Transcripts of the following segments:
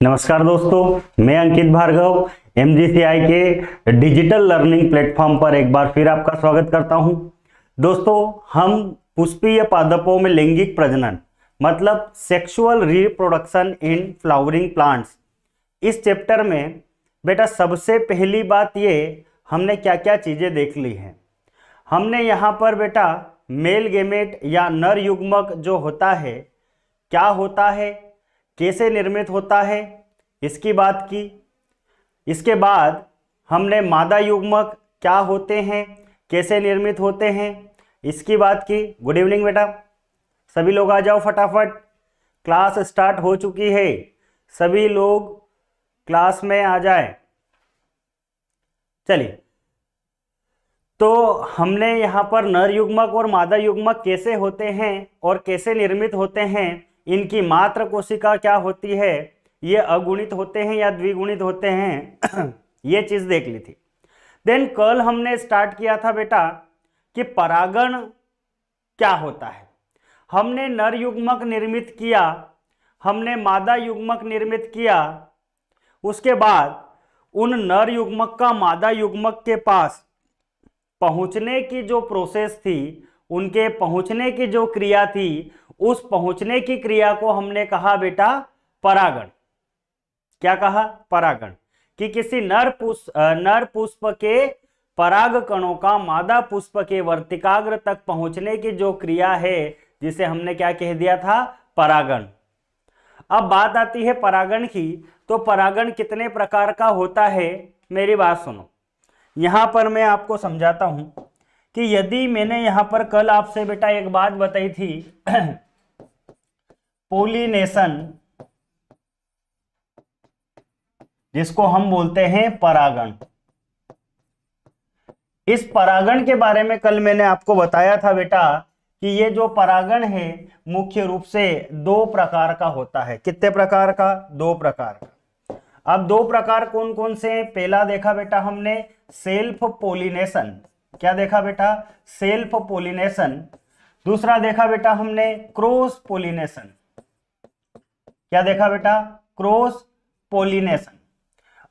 नमस्कार दोस्तों, मैं अंकित भार्गव एमजीसीआई के डिजिटल लर्निंग प्लेटफॉर्म पर एक बार फिर आपका स्वागत करता हूं। दोस्तों, हम पुष्पीय पादपों में लैंगिक प्रजनन मतलब sexual reproduction in flowering plants, इस चैप्टर में बेटा सबसे पहली बात ये हमने क्या क्या चीजें देख ली हैं। हमने यहाँ पर बेटा मेल गेमेट या नर युग्मक जो होता है, क्या होता है, कैसे निर्मित होता है, इसकी बात की। इसके बाद हमने मादा युग्मक क्या होते हैं, कैसे निर्मित होते हैं, इसकी बात की। गुड इवनिंग बेटा, सभी लोग आ जाओ फटाफट, क्लास स्टार्ट हो चुकी है, सभी लोग क्लास में आ जाए। चलिए, तो हमने यहाँ पर नर युग्मक और मादा युग्मक कैसे होते हैं और कैसे निर्मित होते हैं, इनकी मात्र कोशिका क्या होती है, ये अगुणित होते हैं या द्विगुणित होते हैं ये चीज देख ली थी। देन कल हमने स्टार्ट किया था बेटा कि परागण क्या होता है। हमने नर युग्मक निर्मित किया, हमने मादा युग्मक निर्मित किया, उसके बाद उन नर युग्मक का मादा युग्मक के पास पहुंचने की जो प्रोसेस थी, उनके पहुंचने की जो क्रिया थी, उस पहुंचने की क्रिया को हमने कहा बेटा परागण। क्या कहा? परागण। कि किसी नर पुष्प के पराग कणों का मादा पुष्प के वर्तिकाग्र तक पहुंचने की जो क्रिया है, जिसे हमने क्या कह दिया था? परागण। अब बात आती है परागण की, तो परागण कितने प्रकार का होता है, मेरी बात सुनो। यहां पर मैं आपको समझाता हूं कि यदि मैंने यहां पर कल आपसे बेटा एक बात बताई थी पोलिनेशन, जिसको हम बोलते हैं परागण। इस परागण के बारे में कल मैंने आपको बताया था बेटा कि ये जो परागण है मुख्य रूप से दो प्रकार का होता है। कितने प्रकार का? दो प्रकार का। अब दो प्रकार कौन कौन से हैं? पहला देखा बेटा हमने सेल्फ पोलिनेशन। क्या देखा बेटा? Self pollination. दूसरा देखा बेटा हमने क्रॉस पोलिनेशन। क्या देखा बेटा? Cross pollination.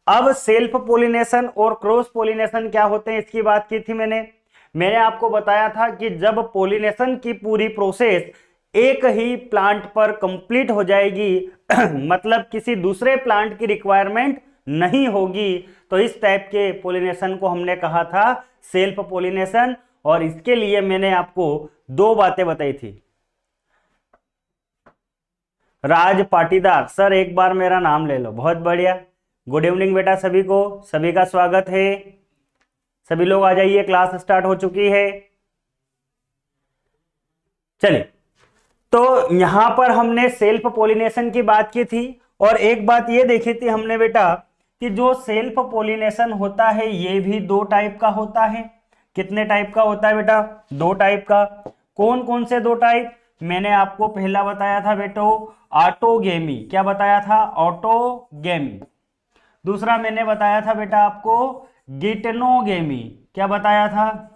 अब सेल्फ पोलिनेशन और क्रॉस पोलिनेशन क्या होते हैं, इसकी बात की थी मैंने आपको बताया था कि जब पोलिनेशन की पूरी प्रोसेस एक ही प्लांट पर कंप्लीट हो जाएगी मतलब किसी दूसरे प्लांट की रिक्वायरमेंट नहीं होगी, तो इस टाइप के पोलिनेशन को हमने कहा था सेल्फ पोलिनेशन। और इसके लिए मैंने आपको दो बातें बताई थी। राज पाटीदार सर, एक बार मेरा नाम ले लो, बहुत बढ़िया। गुड इवनिंग बेटा सभी को, सभी का स्वागत है। सभी लोग आ जाइए, क्लास स्टार्ट हो चुकी है। चलिए, तो यहां पर हमने सेल्फ पोलिनेशन की बात की थी, और एक बात ये देखी थी हमने बेटा कि जो सेल्फ पोलिनेशन होता है ये भी दो टाइप का होता है। कितने टाइप का होता है बेटा? दो टाइप का। कौन कौन से दो टाइप? मैंने आपको पहला बताया था बेटो ऑटोगेमी। क्या बताया था? ऑटोगेमी। दूसरा मैंने बताया था बेटा आपको गिटनोगेमी। क्या बताया था?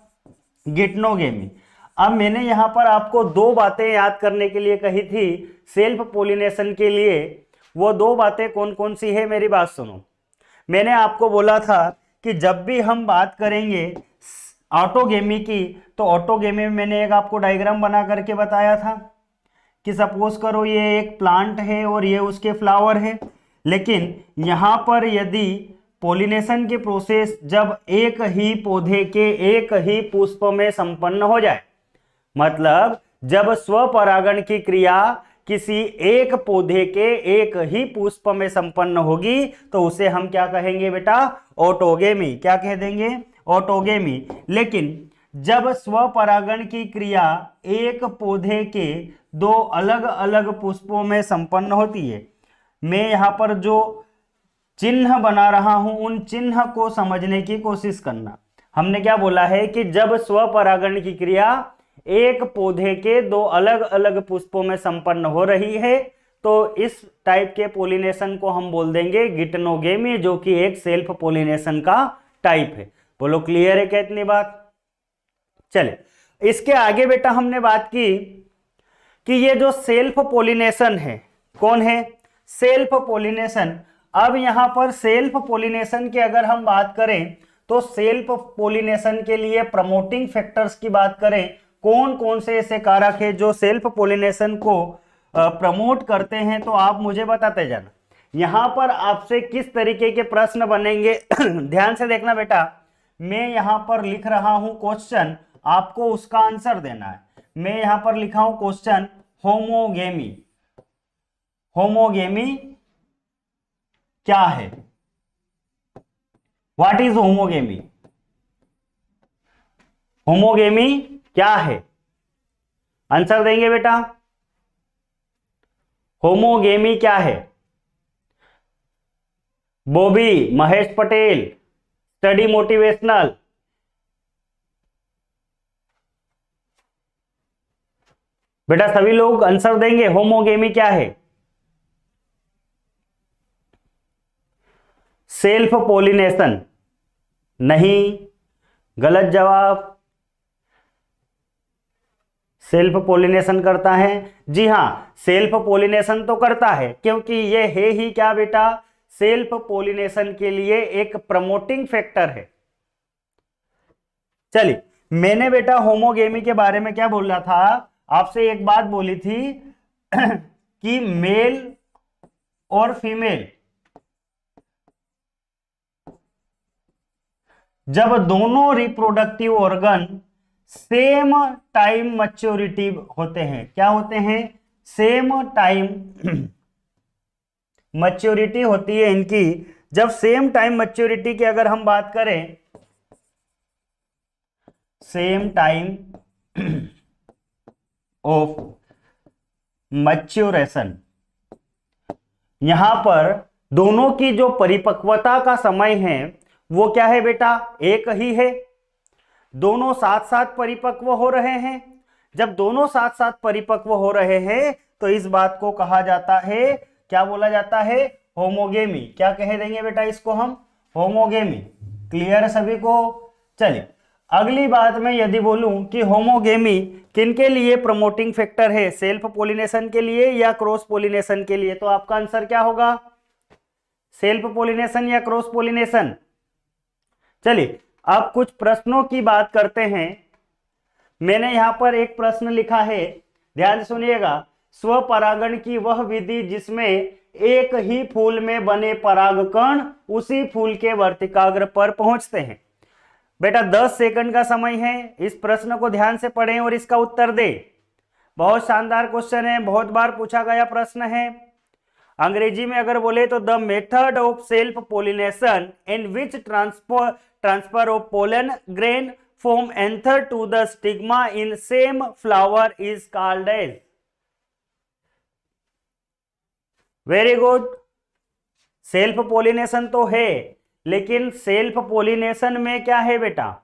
गिटनोगेमी। अब मैंने यहां पर आपको दो बातें याद करने के लिए कही थी सेल्फ पोलिनेशन के लिए। वो दो बातें कौन कौन सी है, मेरी बात सुनो। मैंने आपको बोला था कि जब भी हम बात करेंगे ऑटोगेमी की, तो ऑटोगेमी में मैंने एक आपको डायग्राम बना करके बताया था कि सपोज करो ये एक प्लांट है और ये उसके फ्लावर है, लेकिन यहां पर यदि पोलिनेशन की प्रोसेस जब एक ही पौधे के एक ही पुष्प में संपन्न हो जाए, मतलब जब स्वपरागण की क्रिया किसी एक पौधे के एक ही पुष्प में संपन्न होगी, तो उसे हम क्या कहेंगे बेटा? ऑटोगेमी। क्या कह देंगे? ऑटोगेमी। लेकिन जब स्वपरागण की क्रिया एक पौधे के दो अलग अलग पुष्पों में संपन्न होती है, मैं यहां पर जो चिन्ह बना रहा हूं उन चिन्ह को समझने की कोशिश करना। हमने क्या बोला है कि जब स्वपरागण की क्रिया एक पौधे के दो अलग अलग पुष्पों में संपन्न हो रही है, तो इस टाइप के पोलिनेशन को हम बोल देंगे गिटनोगेमी, जो कि एक सेल्फ पोलिनेशन का टाइप है। बोलो क्लियर है क्या इतनी बात? चले, इसके आगे बेटा हमने बात की कि ये जो सेल्फ पोलिनेशन है, कौन है? सेल्फ पोलिनेशन अब यहां पर सेल्फ पोलिनेशन की अगर हम बात करें तो सेल्फ पोलिनेशन के लिए प्रमोटिंग फैक्टर्स की बात करें, कौन कौन से ऐसे कारक है जो सेल्फ पोलिनेशन को प्रमोट करते हैं, तो आप मुझे बताते जाना। यहां पर आपसे किस तरीके के प्रश्न बनेंगे ध्यान से देखना बेटा। मैं यहां पर लिख रहा हूं क्वेश्चन, आपको उसका आंसर देना है। मैं यहां पर लिखा हूं क्वेश्चन, होमोगेमी। होमोगेमी क्या है? What is homogamy? होमोगेमी क्या है? आंसर देंगे बेटा। होमोगेमी क्या है? Bobby, Mahesh Patel, study motivational. बेटा सभी लोग आंसर देंगे, होमोगेमी क्या है? सेल्फ पोलिनेशन नहीं, गलत जवाब। सेल्फ पोलिनेशन करता है, जी हां, सेल्फ पोलिनेशन तो करता है, क्योंकि ये है ही क्या बेटा, सेल्फ पोलिनेशन के लिए एक प्रमोटिंग फैक्टर है। चलिए, मैंने बेटा होमोगेमी के बारे में क्या बोल रहा था, आपसे एक बात बोली थी कि मेल और फीमेल जब दोनों reproductive organ same time maturity होते हैं, क्या होते हैं, सेम टाइम मैच्योरिटी होती है इनकी, जब सेम टाइम मैच्योरिटी की अगर हम बात करें, सेम टाइम ऑफ मैच्योरेशन, यहां पर दोनों की जो परिपक्वता का समय है वो क्या है बेटा, एक ही है। दोनों साथ साथ परिपक्व हो रहे हैं। जब दोनों साथ साथ परिपक्व हो रहे हैं तो इस बात को कहा जाता है, क्या बोला जाता है, होमोगेमी। क्या कह देंगे बेटा इसको हम, होमोगेमी। क्लियर है सभी को? चलिए, अगली बात में यदि बोलूं कि होमोगेमी किनके लिए प्रमोटिंग फैक्टर है, सेल्फ पोलिनेशन के लिए या क्रॉस पोलिनेशन के लिए, तो आपका आंसर क्या होगा, सेल्फ पोलिनेशन या क्रॉस पोलिनेशन। चलिए, अब कुछ प्रश्नों की बात करते हैं। मैंने यहां पर एक प्रश्न लिखा है, ध्यान सुनिएगा। स्वपरागण की वह विधि जिसमें एक ही फूल में बने परागकण उसी फूल के वर्तिकाग्र पर पहुंचते हैं। बेटा 10 सेकंड का समय है, इस प्रश्न को ध्यान से पढ़ें और इसका उत्तर दें। बहुत शानदार क्वेश्चन है, बहुत बार पूछा गया प्रश्न है। अंग्रेजी में अगर बोले तो the method of self pollination in which transfer of pollen grain from anther to the stigma in same flower is called as. Very good. Self pollination तो है, लेकिन सेल्फ पोलिनेशन में क्या है बेटा,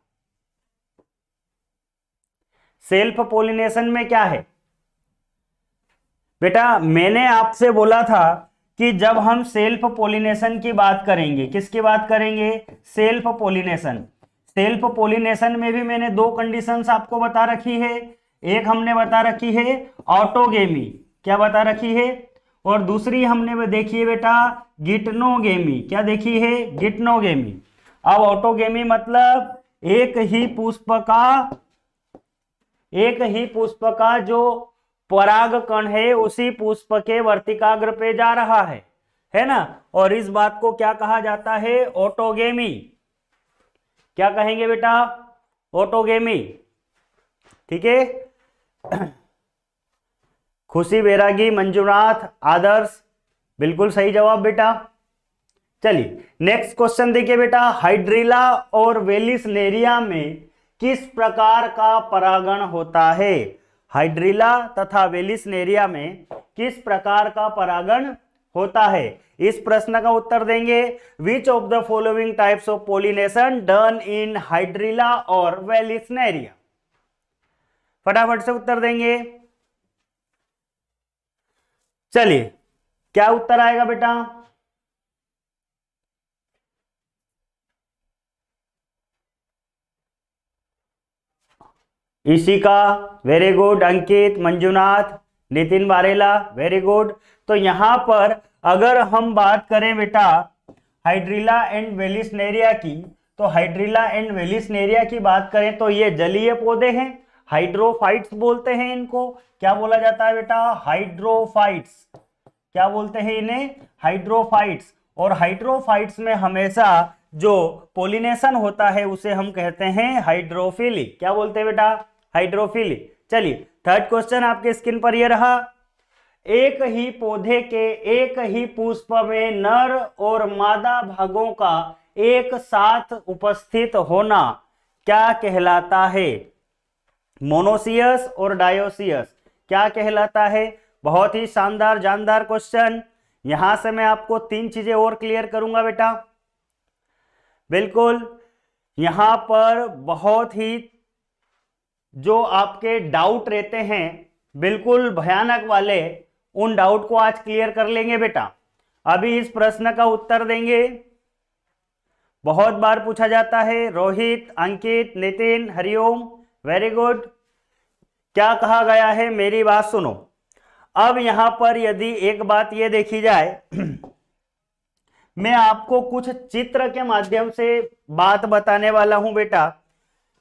सेल्फ पोलिनेशन में क्या है बेटा, मैंने आपसे बोला था कि जब हम सेल्फ पोलिनेशन की बात करेंगे, किसकी बात करेंगे, सेल्फ पोलिनेशन। सेल्फ पोलिनेशन में भी मैंने दो कंडीशंस आपको बता रखी है। एक हमने बता रखी है ऑटोगेमी, क्या बता रखी है, और दूसरी हमने देखी है बेटा गिटनोगेमी। क्या देखी है, गिटनोगेमी। अब ऑटोगेमी मतलब एक ही पुष्प का जो पराग कण है उसी पुष्प के वर्तिकाग्र पे जा रहा है ना, और इस बात को क्या कहा जाता है, ऑटोगेमी। क्या कहेंगे बेटा, ऑटोगेमी। ठीक है। खुशी बैरागी, मंजुनाथ, आदर्श, बिल्कुल सही जवाब बेटा। चलिए नेक्स्ट क्वेश्चन देखिए बेटा, हाइड्रिला और वेलिसनेरिया में किस प्रकार का परागण होता है। हाइड्रिला तथा वेलिसनेरिया में किस प्रकार का परागण होता है, इस प्रश्न का उत्तर देंगे। Which of the following types of pollination done in hydrilla और वेलिसनेरिया, फटाफट से उत्तर देंगे। चलिए क्या उत्तर आएगा बेटा, ईशिका, वेरी गुड। अंकित, मंजुनाथ, नितिन बारेला, वेरी गुड। तो यहां पर अगर हम बात करें बेटा हाइड्रिला एंड वेलिस्नेरिया की, तो हाइड्रिला एंड वेलिस्नेरिया की बात करें तो ये जलीय पौधे हैं, हाइड्रोफाइट्स बोलते हैं इनको। क्या बोला जाता है बेटा? हाइड्रोफाइट्स। क्या बोलते हैं इन्हें? हाइड्रोफाइट्स। और हाइड्रोफाइट्स में हमेशा जो पोलिनेशन होता है उसे हम कहते हैं हाइड्रोफिली। क्या बोलते हैं बेटा? हाइड्रोफिली। चलिए थर्ड क्वेश्चन आपके स्क्रीन पर यह रहा, एक ही पौधे के एक ही पुष्प में नर और मादा भागों का एक साथ उपस्थित होना क्या कहलाता है? मोनोसियस और डायोसियस क्या कहलाता है? बहुत ही शानदार जानदार क्वेश्चन। यहां से मैं आपको 3 चीजें और क्लियर करूंगा बेटा। बिल्कुल यहां पर बहुत ही जो आपके डाउट रहते हैं बिल्कुल भयानक वाले, उन डाउट को आज क्लियर कर लेंगे बेटा। अभी इस प्रश्न का उत्तर देंगे। बहुत बार पूछा जाता है। रोहित, अंकित, नितिन, हरिओम, वेरी गुड। क्या कहा गया है? मेरी बात सुनो। अब यहां पर यदि एक बात ये देखी जाए मैं आपको कुछ चित्र के माध्यम से बात बताने वाला हूं बेटा।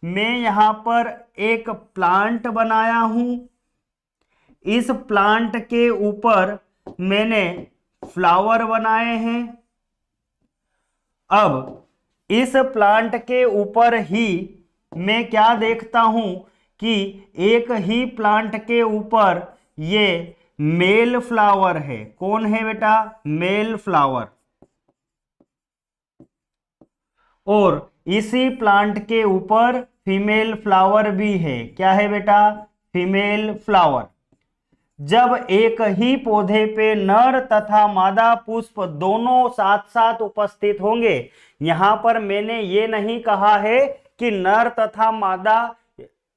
मैं यहां पर एक प्लांट बनाया हूं, इस प्लांट के ऊपर मैंने फ्लावर बनाए हैं। अब इस प्लांट के ऊपर ही मैं क्या देखता हूं कि एक ही प्लांट के ऊपर ये मेल फ्लावर है। कौन है बेटा? Male flower. और इसी प्लांट के ऊपर फीमेल फ्लावर भी है। क्या है बेटा? Female flower. जब एक ही पौधे पे नर तथा मादा पुष्प दोनों साथ साथ उपस्थित होंगे, यहां पर मैंने ये नहीं कहा है कि नर तथा मादा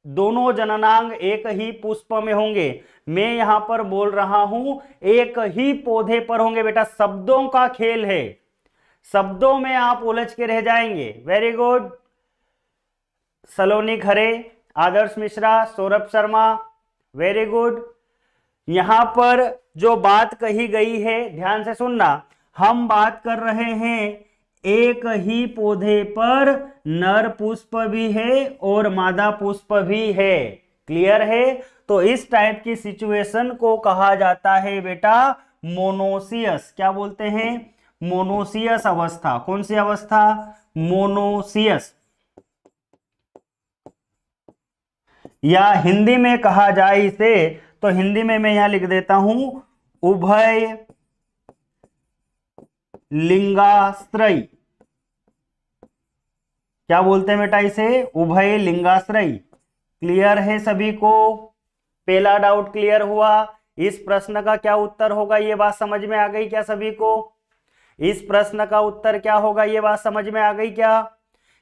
दोनों जननांग एक ही पुष्प में होंगे। मैं यहां पर बोल रहा हूं एक ही पौधे पर होंगे बेटा। शब्दों का खेल है, शब्दों में आप उलझ के रह जाएंगे। Very good. Saloni Khare, Adarsh Mishra, Saurabh Sharma, very good. यहां पर जो बात कही गई है ध्यान से सुनना। हम बात कर रहे हैं एक ही पौधे पर नर पुष्प भी है और मादा पुष्प भी है। क्लियर है? तो इस टाइप की सिचुएशन को कहा जाता है बेटा मोनोसियस। क्या बोलते हैं? मोनोसियस अवस्था। कौन सी अवस्था? मोनोसियस। या हिंदी में कहा जाए इसे तो हिंदी में मैं यहां लिख देता हूं उभय लिंगाश्रयी। क्या बोलते हैं बेटा इसे? उभय लिंगाश्रयी। क्लियर है सभी को? पहला डाउट क्लियर हुआ। इस प्रश्न का क्या उत्तर होगा ये बात समझ में आ गई क्या सभी को? इस प्रश्न का उत्तर क्या होगा ये बात समझ में आ गई क्या?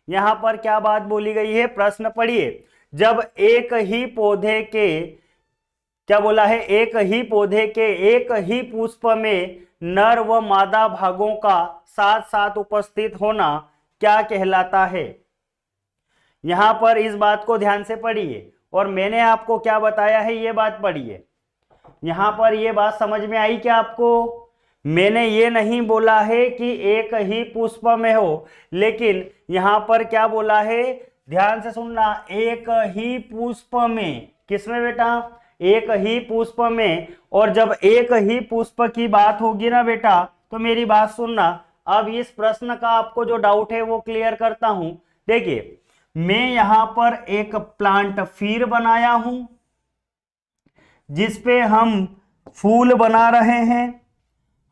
यहां पर क्या बात बोली गई है? प्रश्न पढ़िए। जब एक ही पौधे के, क्या बोला है? एक ही पौधे के एक ही पुष्प में नर व मादा भागों का साथ साथ उपस्थित होना क्या कहलाता है? यहां पर इस बात को ध्यान से पढ़िए और मैंने आपको क्या बताया है ये बात पढ़िए। यहां पर ये बात समझ में आई क्या आपको? मैंने ये नहीं बोला है कि एक ही पुष्प में हो, लेकिन यहां पर क्या बोला है ध्यान से सुनना, एक ही पुष्प में। किसमें बेटा? एक ही पुष्प में। और जब एक ही पुष्प की बात होगी ना बेटा तो मेरी बात सुनना। अब इस प्रश्न का आपको जो डाउट है वो क्लियर करता हूं। देखिए मैं यहां पर एक प्लांट फिर बनाया हूं जिसपे हम फूल बना रहे हैं।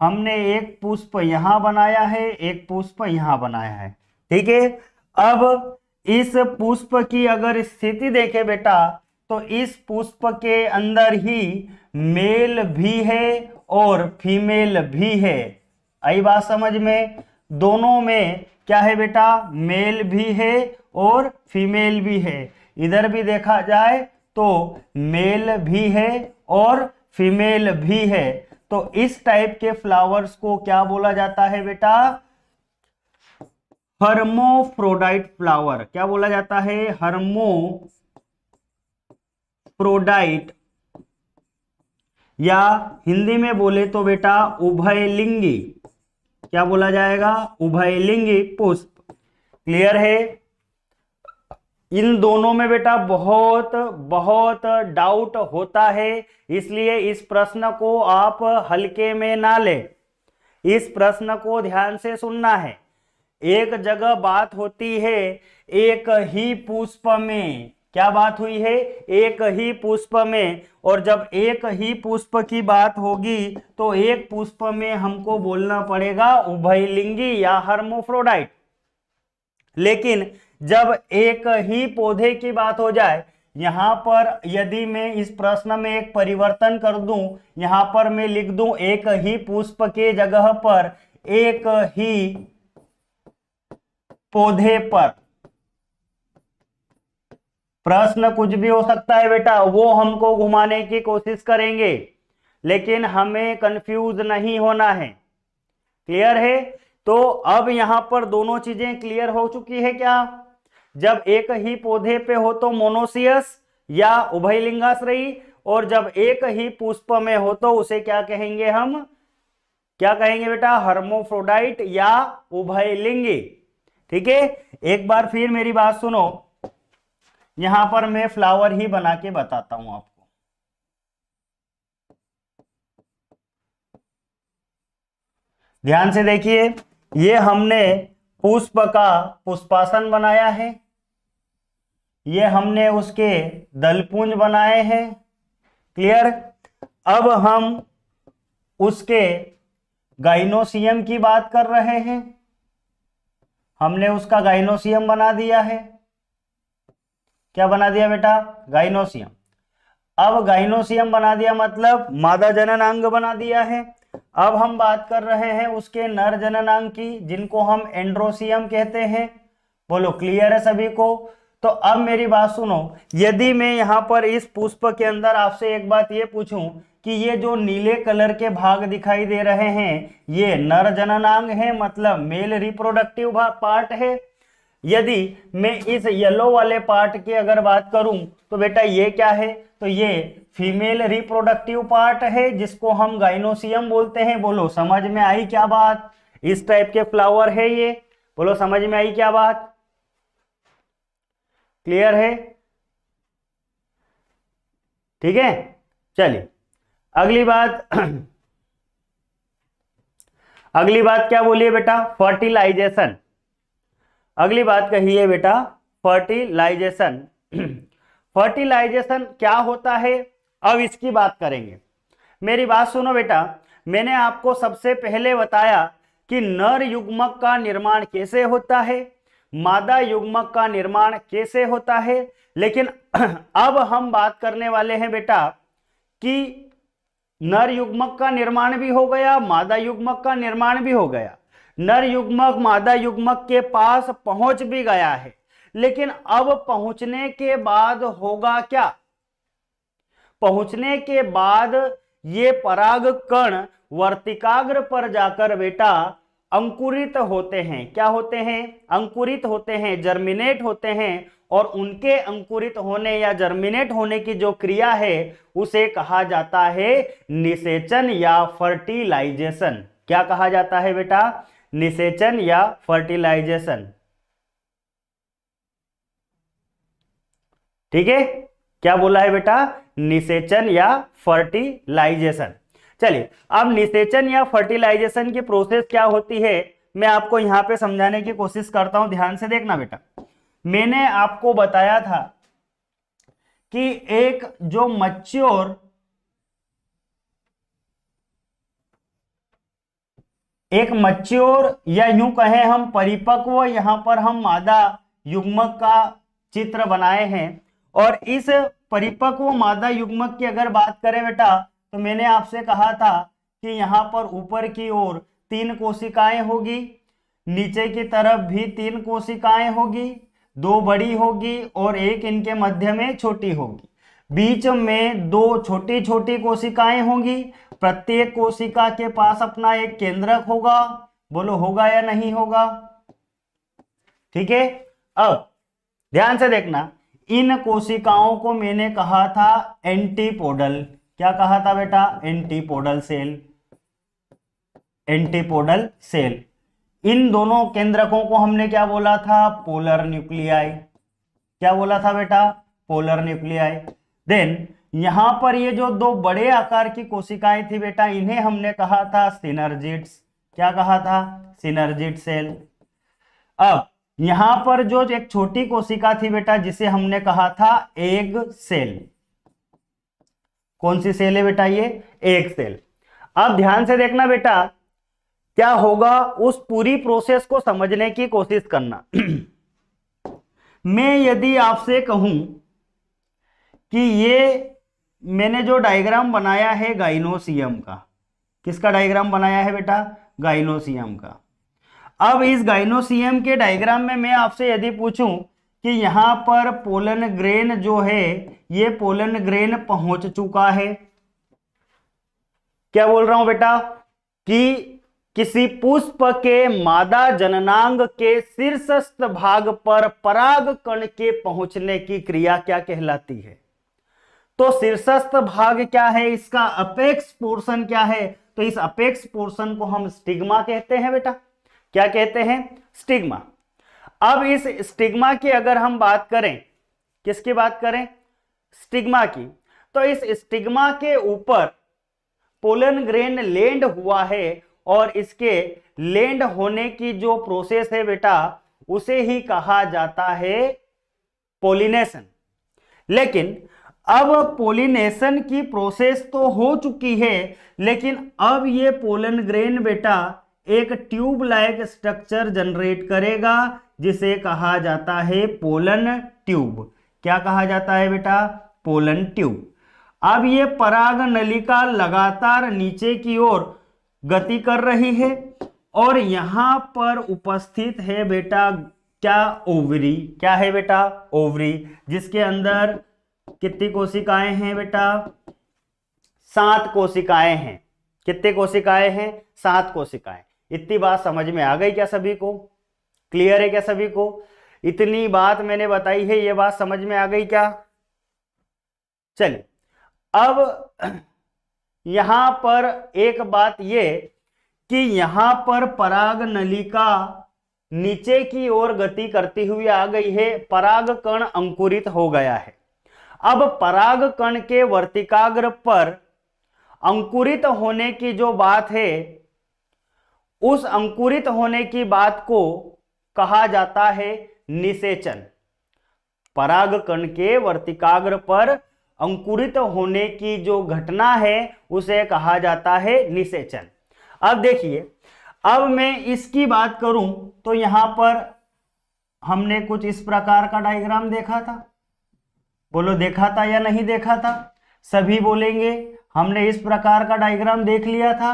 हमने एक पुष्प यहां बनाया है, एक पुष्प यहां बनाया है। ठीक है। अब इस पुष्प की अगर स्थिति देखें बेटा तो इस पुष्प के अंदर ही मेल भी है और फीमेल भी है। आई बात समझ में? दोनों में क्या है बेटा? मेल भी है और फीमेल भी है। इधर भी देखा जाए तो मेल भी है और फीमेल भी है। तो इस टाइप के फ्लावर्स को क्या बोला जाता है बेटा? हर्मोफ्रोडाइट फ्लावर। क्या बोला जाता है? हर्मोफ्रोडाइट या हिंदी में बोले तो बेटा उभयलिंगी, क्या बोला जाएगा, उभयलिंगी पुष्प। क्लियर है। इन दोनों में बेटा बहुत बहुत डाउट होता है, इसलिए इस प्रश्न को आप हल्के में ना लें, इस प्रश्न को ध्यान से सुनना है। एक जगह बात होती है एक ही पुष्प में, क्या बात हुई है, एक ही पुष्प में, और जब एक ही पुष्प की बात होगी तो एक पुष्प में हमको बोलना पड़ेगा उभयलिंगी या हर्माफ्रोडाइट। लेकिन जब एक ही पौधे की बात हो जाए, यहां पर यदि मैं इस प्रश्न में एक परिवर्तन कर दूं, यहां पर मैं लिख दूं एक ही पुष्प के जगह पर एक ही पौधे पर, प्रश्न कुछ भी हो सकता है बेटा, वो हमको घुमाने की कोशिश करेंगे, लेकिन हमें कंफ्यूज नहीं होना है। क्लियर है। तो अब यहां पर दोनों चीजें क्लियर हो चुकी है क्या, जब एक ही पौधे पे हो तो मोनोसियस या उभयलिंगाश्रयी, और जब एक ही पुष्प में हो तो उसे क्या कहेंगे, हम क्या कहेंगे बेटा, हर्माफ्रोडाइट या उभयलिंगी। ठीक है। एक बार फिर मेरी बात सुनो, यहां पर मैं फ्लावर ही बना के बताता हूं आपको। ध्यान से देखिए, ये हमने पुष्प का पुष्पासन बनाया है, ये हमने उसके दलपुंज बनाए हैं। क्लियर। अब हम उसके गाइनोसियम की बात कर रहे हैं, हमने उसका गाइनोसियम बना दिया है। क्या बना दिया बेटा, गाइनोसियम। अब गाइनोसियम बना दिया मतलब मादा जननांग बना दिया है। अब हम बात कर रहे हैं उसके नर जननांग की, जिनको हम एंड्रोसियम कहते हैं। बोलो क्लियर है सभी को। तो अब मेरी बात सुनो, यदि मैं यहां पर इस पुष्प के अंदर आपसे एक बात ये पूछूं कि ये जो नीले कलर के भाग दिखाई दे रहे हैं ये नर जननांग है, मतलब मेल रिप्रोडक्टिव पार्ट है। यदि मैं इस येलो वाले पार्ट की अगर बात करूं तो बेटा ये क्या है, तो ये फीमेल रिप्रोडक्टिव पार्ट है, जिसको हम गाइनोसियम बोलते हैं। बोलो समझ में आई क्या बात, इस टाइप के फ्लावर है ये। बोलो समझ में आई क्या बात, क्लियर है। ठीक है। चलिए अगली बात अगली बात क्या बोलिए बेटा, फर्टिलाइजेशन। अगली बात कहिए बेटा, फर्टिलाइजेशन। फर्टिलाइजेशन क्या होता है, अब इसकी बात करेंगे। मेरी बात सुनो बेटा, मैंने आपको सबसे पहले बताया कि नर युग्मक का निर्माण कैसे होता है, मादा युग्मक का निर्माण कैसे होता है, लेकिन अब हम बात करने वाले हैं बेटा कि नर युग्मक का निर्माण भी हो गया, मादा युग्मक का निर्माण भी हो गया, नर युग्मक मादा युग्मक के पास पहुंच भी गया है, लेकिन अब पहुंचने के बाद होगा क्या, पहुंचने के बाद ये पराग कण वर्तिकाग्र पर जाकर बेटा अंकुरित होते हैं। क्या होते हैं, अंकुरित होते हैं, जर्मिनेट होते हैं, और उनके अंकुरित होने या जर्मिनेट होने की जो क्रिया है उसे कहा जाता है निषेचन या फर्टिलाइजेशन। क्या कहा जाता है बेटा, निषेचन या फर्टिलाइजेशन। ठीक है, क्या बोला है बेटा, निषेचन या फर्टिलाइजेशन। चलिए अब निषेचन या फर्टिलाइजेशन की प्रोसेस क्या होती है मैं आपको यहां पे समझाने की कोशिश करता हूं, ध्यान से देखना बेटा। मैंने आपको बताया था कि एक जो मैच्योर या यूं कहें हम परिपक्व, यहां पर हम मादा युग्मक का चित्र बनाए हैं, और इस परिपक्व मादा युग्मक की अगर बात करें बेटा तो मैंने आपसे कहा था कि यहां पर ऊपर की ओर 3 कोशिकाएं होगी, नीचे की तरफ भी 3 कोशिकाएं होगी, 2 बड़ी होगी और एक इनके मध्य में छोटी होगी, बीच में 2 छोटी छोटी कोशिकाएं होंगी, प्रत्येक कोशिका के पास अपना एक केंद्रक होगा। बोलो होगा या नहीं होगा, ठीक है। अब ध्यान से देखना, इन कोशिकाओं को मैंने कहा था एंटीपोडल। क्या कहा था बेटा? Antipodal cell, antipodal cell. इन दोनों केंद्रकों को हमने क्या बोला था? Polar nuclei. क्या बोला था बेटा? Polar nuclei. देन यहां पर ये जो दो बड़े आकार की कोशिकाएं थी बेटा, इन्हें हमने कहा था सिनर्जिड्स। क्या कहा था? Synergid cell. अब यहां पर जो एक छोटी कोशिका थी बेटा, जिसे हमने कहा था एग सेल। कौन सी सेल है बेटा? ये एग सेल। अब ध्यान से देखना बेटा, क्या होगा, उस पूरी प्रोसेस को समझने की कोशिश करना। मैं यदि आपसे कहूं कि ये मैंने जो डायग्राम बनाया है गाइनोसियम का, किसका डायग्राम बनाया है बेटा? गाइनोसियम का। अब इस गाइनोसियम के डायग्राम में मैं आपसे यदि पूछूं कि यहां पर पोलन ग्रेन जो है, ये पोलन ग्रेन पहुंच चुका है। क्या बोल रहा हूं बेटा? कि किसी पुष्प के मादा जननांग के शीर्षस्थ भाग पर पराग कण के पहुंचने की क्रिया क्या कहलाती है? तो शीर्षस्थ भाग क्या है? इसका अपेक्स पोर्शन क्या है? तो इस अपेक्स पोर्शन को हम स्टिग्मा कहते हैं बेटा। क्या कहते हैं? स्टिग्मा। अब इस स्टिग्मा की अगर हम बात करें, किसकी बात करें? स्टिग्मा की। तो इस स्टिग्मा के ऊपर पोलन ग्रेन लैंड हुआ है, और इसके लैंड होने की जो प्रोसेस है बेटा, उसे ही कहा जाता है पोलिनेशन। लेकिन अब पोलिनेशन की प्रोसेस तो हो चुकी है, लेकिन अब ये पोलन ग्रेन बेटा एक ट्यूब लाइक स्ट्रक्चर जनरेट करेगा, जिसे कहा जाता है पोलन ट्यूब। क्या कहा जाता है बेटा? Pollen tube. अब ये पराग नलिका लगातार नीचे की ओर गति कर रही है, और यहां पर उपस्थित है बेटा क्या? ओवरी। क्या है बेटा? ओवरी, जिसके अंदर कितनी कोशिकाएं हैं बेटा? 7 कोशिकाएं हैं। कितने कोशिकाएं हैं? 7 कोशिकाएं। इतनी बात समझ में आ गई क्या सभी को? क्लियर है क्या सभी को? इतनी बात मैंने बताई है, ये बात समझ में आ गई क्या? चलिए, अब यहां पर एक बात ये कि यहां पर पराग नलिका नीचे की ओर गति करती हुई आ गई है, पराग कण अंकुरित हो गया है। अब पराग कण के वर्तिकाग्र पर अंकुरित होने की जो बात है, उस अंकुरित होने की बात को कहा जाता है निषेचन। पराग कण के वर्तिकाग्र पर अंकुरित होने की जो घटना है, उसे कहा जाता है निषेचन। अब देखिए, अब मैं इसकी बात करूं तो यहां पर हमने कुछ इस प्रकार का डायग्राम देखा था। बोलो, देखा था या नहीं देखा था? सभी बोलेंगे हमने इस प्रकार का डायग्राम देख लिया था।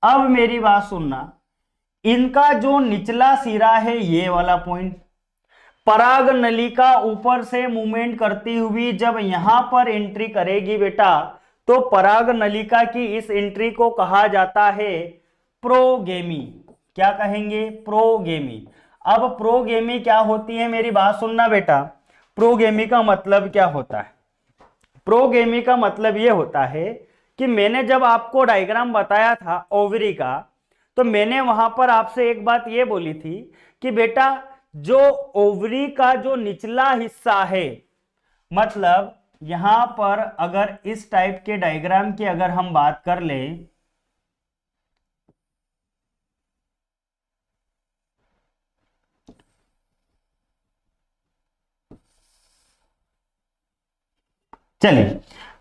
अब मेरी बात सुनना, इनका जो निचला सिरा है, ये वाला पॉइंट, पराग नलिका ऊपर से मूवमेंट करती हुई जब यहां पर एंट्री करेगी बेटा, तो पराग नलिका की इस एंट्री को कहा जाता है प्रोगेमी। क्या कहेंगे? प्रोगेमी। अब प्रोगेमी क्या होती है, मेरी बात सुनना बेटा। प्रोगेमी का मतलब क्या होता है? प्रोगेमी का मतलब यह होता है कि मैंने जब आपको डायग्राम बताया था ओवरी का, तो मैंने वहां पर आपसे एक बात यह बोली थी कि बेटा जो ओवरी का जो निचला हिस्सा है, मतलब यहां पर अगर इस टाइप के डायग्राम की अगर हम बात कर लें, चलिए,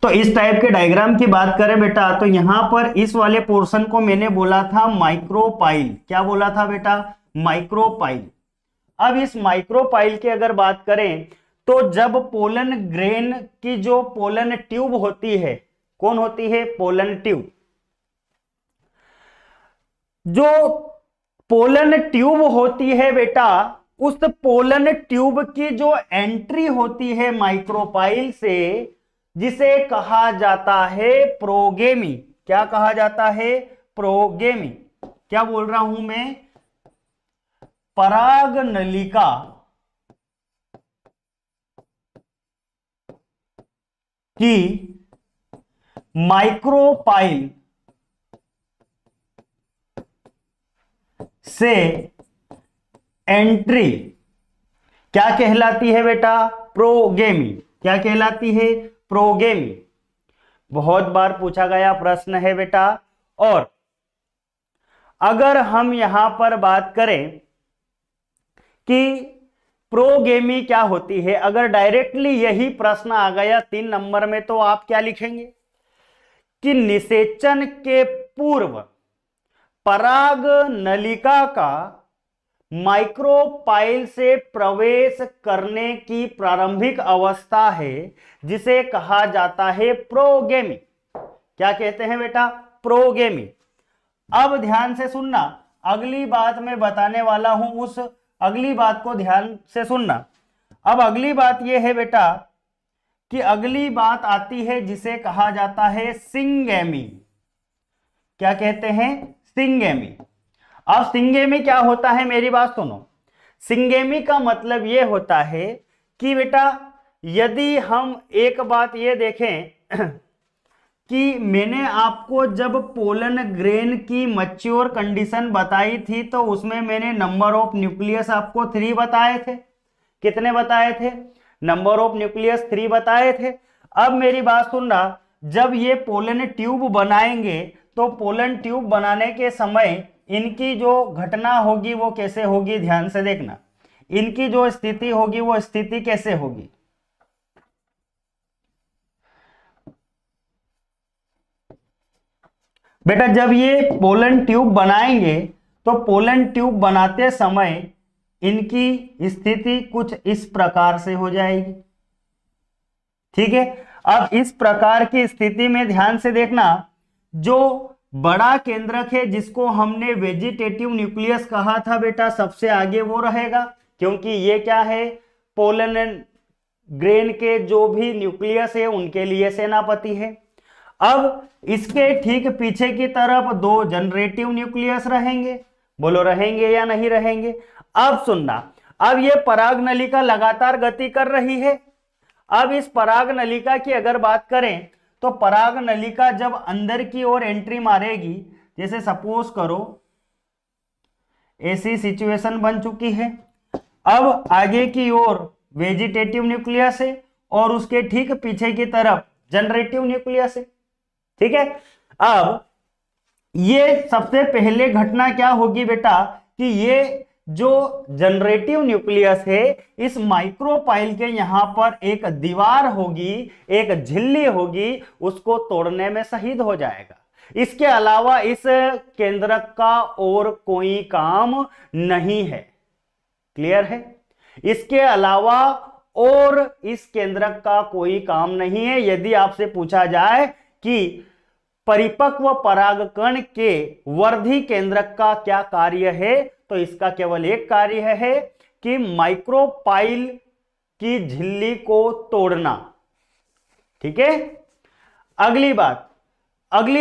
तो इस टाइप के डायग्राम की बात करें बेटा, तो यहां पर इस वाले पोर्शन को मैंने बोला था माइक्रोपाइल। क्या बोला था बेटा? माइक्रोपाइल। अब इस माइक्रोपाइल की अगर बात करें, तो जब पोलन ग्रेन की जो पोलन ट्यूब होती है, कौन होती है? Pollen tube. जो पोलन ट्यूब होती है बेटा, उस पोलन ट्यूब की जो एंट्री होती है माइक्रोपाइल से, जिसे कहा जाता है प्रोगेमी। क्या कहा जाता है? प्रोगेमी। क्या बोल रहा हूं मैं? पराग नलिका की माइक्रोपाइल से एंट्री क्या कहलाती है बेटा? प्रोगेमी। क्या कहलाती है? प्रोगेमी। बहुत बार पूछा गया प्रश्न है बेटा। और अगर हम यहां पर बात करें कि प्रोगेमी क्या होती है, अगर डायरेक्टली यही प्रश्न आ गया 3 नंबर में, तो आप क्या लिखेंगे कि निषेचन के पूर्व पराग नलिका का माइक्रोपाइल से प्रवेश करने की प्रारंभिक अवस्था है, जिसे कहा जाता है प्रोगेमी। क्या कहते हैं बेटा? प्रोगेमी। अब ध्यान से सुनना, अगली बात मैं बताने वाला हूं, उस अगली बात को ध्यान से सुनना। अब अगली बात यह है बेटा कि अगली बात आती है जिसे कहा जाता है सिंगेमी। क्या कहते हैं? सिंगेमी। अब सिंगेमी क्या होता है, मेरी बात सुनो। सिंगेमी का मतलब यह होता है कि बेटा यदि हम एक बात ये देखें कि मैंने आपको जब पोलन ग्रेन की मैच्योर कंडीशन बताई थी, तो उसमें मैंने नंबर ऑफ न्यूक्लियस आपको 3 बताए थे। कितने बताए थे? नंबर ऑफ न्यूक्लियस 3 बताए थे। अब मेरी बात सुनना, जब ये पोलन ट्यूब बनाएंगे तो पोलन ट्यूब बनाने के समय इनकी जो घटना होगी वो कैसे होगी, ध्यान से देखना। इनकी जो स्थिति होगी वो स्थिति कैसे होगी? बेटा जब ये पोलन ट्यूब बनाएंगे तो पोलन ट्यूब बनाते समय इनकी स्थिति कुछ इस प्रकार से हो जाएगी। ठीक है। अब इस प्रकार की स्थिति में ध्यान से देखना, जो बड़ा केंद्रक है जिसको हमने वेजिटेटिव न्यूक्लियस कहा था बेटा, सबसे आगे वो रहेगा, क्योंकि ये क्या है? पोलन ग्रेन के जो भी न्यूक्लियस है उनके लिए सेनापति है। अब इसके ठीक पीछे की तरफ 2 जनरेटिव न्यूक्लियस रहेंगे। बोलो रहेंगे या नहीं रहेंगे? अब सुनना, अब ये पराग नलिका लगातार गति कर रही है। अब इस पराग नलिका की अगर बात करें तो पराग नलिका जब अंदर की ओर एंट्री मारेगी, जैसे सपोज करो ऐसी सिचुएशन बन चुकी है, अब आगे की ओर वेजिटेटिव न्यूक्लियस है और उसके ठीक पीछे की तरफ जनरेटिव न्यूक्लियस है। ठीक है। अब ये सबसे पहले घटना क्या होगी बेटा कि ये जो जनरेटिव न्यूक्लियस है, इस माइक्रोपाइल के यहां पर एक दीवार होगी, एक झिल्ली होगी, उसको तोड़ने में शहीद हो जाएगा। इसके अलावा इस केंद्रक का और कोई काम नहीं है। क्लियर है? इसके अलावा और इस केंद्रक का कोई काम नहीं है। यदि आपसे पूछा जाए कि परिपक्व परागकण के वर्धी केंद्रक का क्या कार्य है, तो इसका केवल एक कार्य है कि माइक्रोपाइल की झिल्ली को तोड़ना। ठीक है। अगली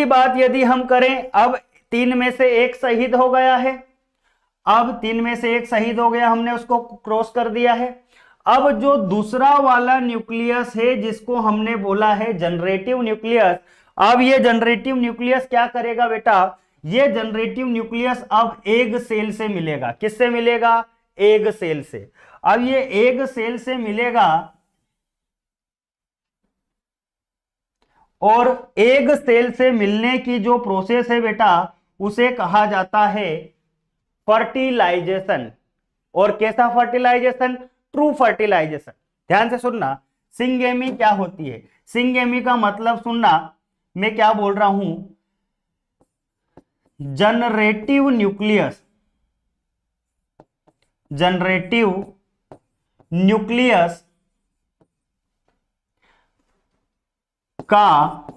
बात यदि हम करें, अब 3 में से 1 शहीद हो गया है। अब 3 में से 1 शहीद हो गया, हमने उसको क्रॉस कर दिया है। अब जो दूसरा वाला न्यूक्लियस है जिसको हमने बोला है जनरेटिव न्यूक्लियस, अब ये जनरेटिव न्यूक्लियस क्या करेगा बेटा? ये जनरेटिव न्यूक्लियस अब एग सेल से मिलेगा। किससे मिलेगा? एग सेल से। अब ये एग सेल से मिलेगा और एग सेल से मिलने की जो प्रोसेस है बेटा, उसे कहा जाता है फर्टिलाइजेशन। और कैसा फर्टिलाइजेशन? True fertilisation. ध्यान से सुनना, सिंगेमी क्या होती है? सिंगेमी का मतलब सुनना, मैं क्या बोल रहा हूं, जनरेटिव न्यूक्लियस का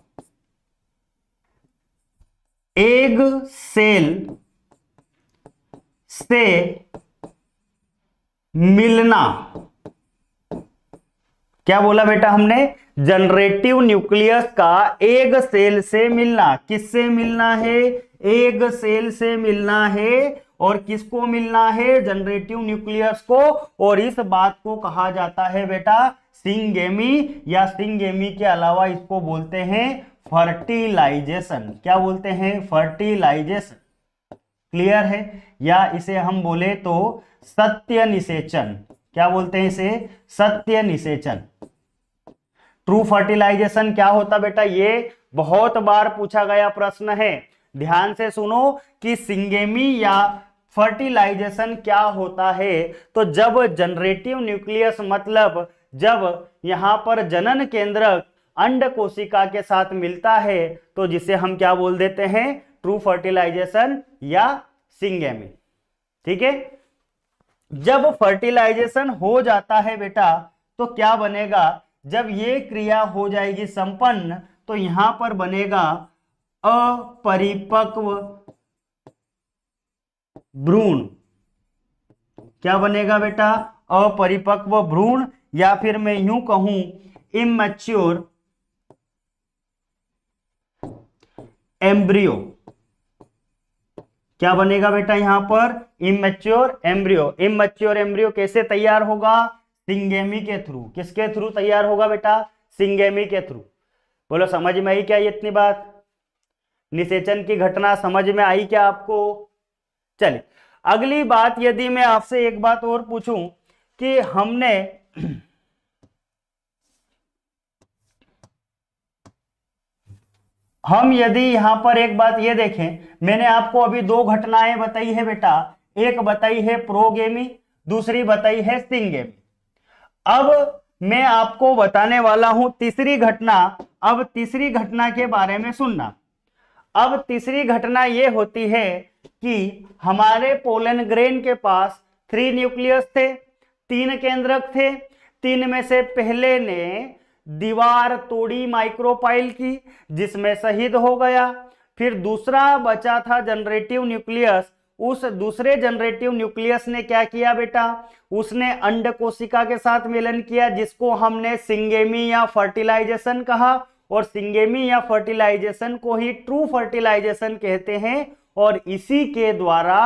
एग सेल से मिलना। क्या बोला बेटा हमने? जनरेटिव न्यूक्लियस का एग सेल से मिलना। किससे मिलना है? एग सेल से मिलना है। और किसको मिलना है? जनरेटिव न्यूक्लियस को। और इस बात को कहा जाता है बेटा सिंगेमी, या सिंगेमी के अलावा इसको बोलते हैं फर्टिलाइजेशन। क्या बोलते हैं? फर्टिलाइजेशन। क्लियर है? या इसे हम बोले तो सत्य निषेचन। क्या बोलते हैं इसे? सत्य निषेचन। ट्रू फर्टिलाइजेशन क्या होता बेटा? ये बहुत बार पूछा गया प्रश्न है। ध्यान से सुनो कि सिंगेमी या फर्टिलाइजेशन क्या होता है। तो जब जनरेटिव न्यूक्लियस मतलब जब यहां पर जनन केंद्रक अंड कोशिका के साथ मिलता है तो जिसे हम क्या बोल देते हैं? ट्रू फर्टिलाइजेशन या सिंगेमी। ठीक है। जब फर्टिलाइजेशन हो जाता है बेटा तो क्या बनेगा? जब ये क्रिया हो जाएगी संपन्न तो यहां पर बनेगा अपरिपक्व भ्रूण। क्या बनेगा बेटा? अपरिपक्व भ्रूण, या फिर मैं यूं कहूं इमैच्योर एम्ब्रियो। क्या बनेगा बेटा यहां पर? Immature embryo. इमैच्योर एम्ब्रियो कैसे तैयार होगा? सिंगेमी के थ्रू। किसके थ्रू तैयार होगा बेटा? सिंगेमी के थ्रू। बोलो समझ में आई क्या ये इतनी बात? निषेचन की घटना समझ में आई क्या आपको? चलिए अगली बात, यदि मैं आपसे एक बात और पूछूं कि हम यदि यहां पर एक बात ये देखें, मैंने आपको अभी दो घटनाएं बताई है बेटा। एक बताई है प्रोगेमी, दूसरी बताई है सिंगेमी। अब मैं आपको बताने वाला हूं तीसरी घटना। अब तीसरी घटना के बारे में सुनना। अब तीसरी घटना यह होती है कि हमारे पोलन ग्रेन के पास 3 न्यूक्लियस थे, 3 केंद्रक थे। 3 में से पहले ने दीवार तोड़ी माइक्रोपाइल की, जिसमें शहीद हो गया। फिर दूसरा बचा था जनरेटिव न्यूक्लियस। उस दूसरे जनरेटिव न्यूक्लियस ने क्या किया बेटा? उसने अंड कोशिका के साथ मिलन किया, जिसको हमने सिंगेमी या फर्टिलाइजेशन कहा। और सिंगेमी या फर्टिलाइजेशन को ही ट्रू फर्टिलाइजेशन कहते हैं। और इसी के द्वारा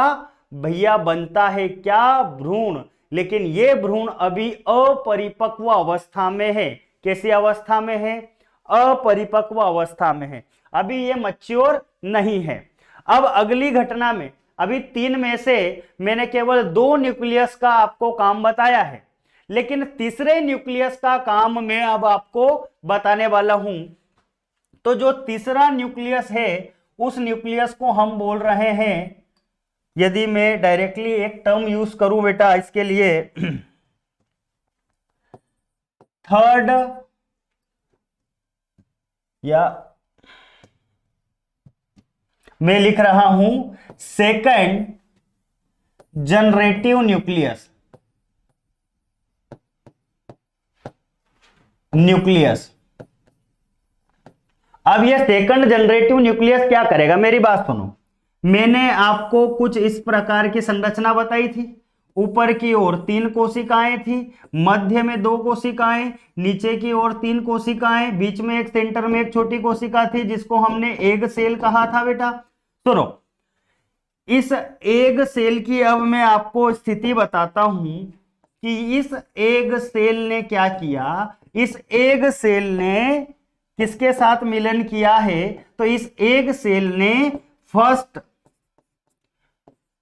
भैया बनता है क्या? भ्रूण। लेकिन ये भ्रूण अभी अपरिपक्व अवस्था में है। कैसी अवस्था में है? अपरिपक्व अवस्था में है, अभी ये मैच्योर नहीं है। अब अगली घटना में, अभी 3 में से मैंने केवल 2 न्यूक्लियस का आपको काम बताया है, लेकिन तीसरे न्यूक्लियस का काम मैं अब आपको बताने वाला हूं। तो जो तीसरा न्यूक्लियस है उस न्यूक्लियस को हम बोल रहे हैं, यदि मैं डायरेक्टली एक टर्म यूज करूं बेटा इसके लिए, थर्ड या मैं लिख रहा हूं सेकंड जनरेटिव न्यूक्लियस। अब ये सेकंड जनरेटिव न्यूक्लियस क्या करेगा? मेरी बात सुनो। मैंने आपको कुछ इस प्रकार की संरचना बताई थी। ऊपर की ओर 3 कोशिकाएं थी, मध्य में 2 कोशिकाएं, नीचे की ओर 3 कोशिकाएं, बीच में एक सेंटर में एक छोटी कोशिका थी जिसको हमने एग सेल कहा था बेटा। सुनो, इस एग सेल की अब मैं आपको स्थिति बताता हूं कि इस एग सेल ने क्या किया। इस एग सेल ने किसके साथ मिलन किया है? तो इस एग सेल ने फर्स्ट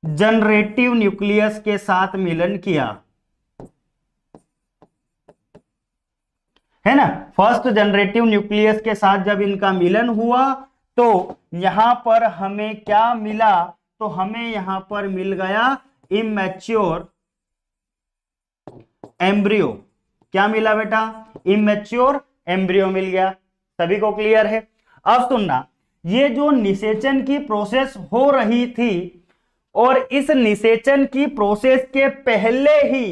जनरेटिव न्यूक्लियस के साथ मिलन किया, है ना। फर्स्ट जनरेटिव न्यूक्लियस के साथ जब इनका मिलन हुआ तो यहां पर हमें क्या मिला? तो हमें यहां पर मिल गया इमैच्योर एम्ब्रियो। क्या मिला बेटा? इमैच्योर एम्ब्रियो मिल गया। सभी को क्लियर है? अब सुनना, ये जो निषेचन की प्रोसेस हो रही थी और इस निषेचन की प्रोसेस के पहले ही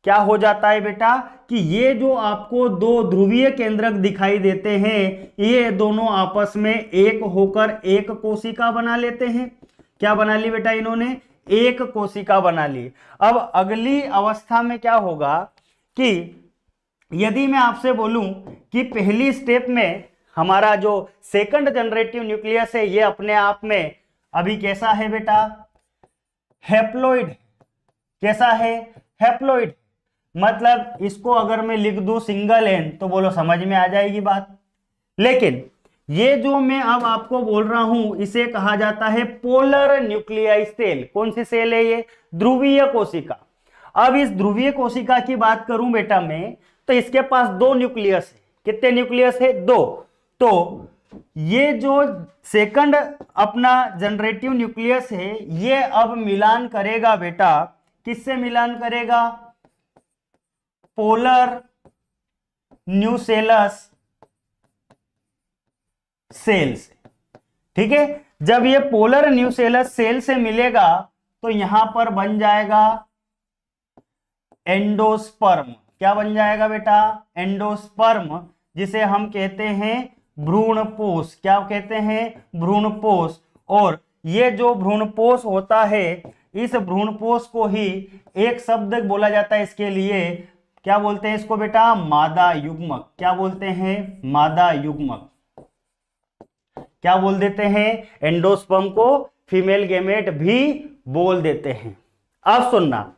क्या हो जाता है बेटा कि ये जो आपको 2 ध्रुवीय केंद्रक दिखाई देते हैं, ये दोनों आपस में एक होकर एक कोशिका बना लेते हैं। क्या बना ली बेटा इन्होंने? एक कोशिका बना ली। अब अगली अवस्था में क्या होगा कि यदि मैं आपसे बोलूं कि पहली स्टेप में हमारा जो सेकंड जनरेटिव न्यूक्लियस है ये अपने आप में अभी कैसा है बेटा? हैप्लॉइड। कैसा है? हैप्लॉइड। मतलब इसको अगर मैं लिख दूं सिंगल एन तो बोलो समझ में आ जाएगी बात। लेकिन ये जो मैं अब आपको बोल रहा हूं इसे कहा जाता है पोलर न्यूक्लियाई सेल। कौन सी सेल है ये? ध्रुवीय कोशिका। अब इस ध्रुवीय कोशिका की बात करूं बेटा मैं, तो इसके पास दो न्यूक्लियस है। कितने न्यूक्लियस है? दो। तो ये जो सेकंड अपना जनरेटिव न्यूक्लियस है ये अब मिलान करेगा बेटा, किससे मिलान करेगा? पोलर न्यूसेलस सेल से। ठीक है, जब ये पोलर न्यूसेलस सेल से मिलेगा तो यहां पर बन जाएगा एंडोस्पर्म। क्या बन जाएगा बेटा? एंडोस्पर्म, जिसे हम कहते हैं भ्रूणपोष। क्या कहते हैं? भ्रूणपोष। और ये जो भ्रूणपोष होता है, इस भ्रूणपोष को ही एक शब्द बोला जाता है इसके लिए। क्या बोलते हैं इसको बेटा? मादा युग्मक। क्या बोलते हैं? मादा युग्मक। क्या बोल देते हैं? एंडोस्पर्म को फीमेल गैमेट भी बोल देते हैं। अब सुनना,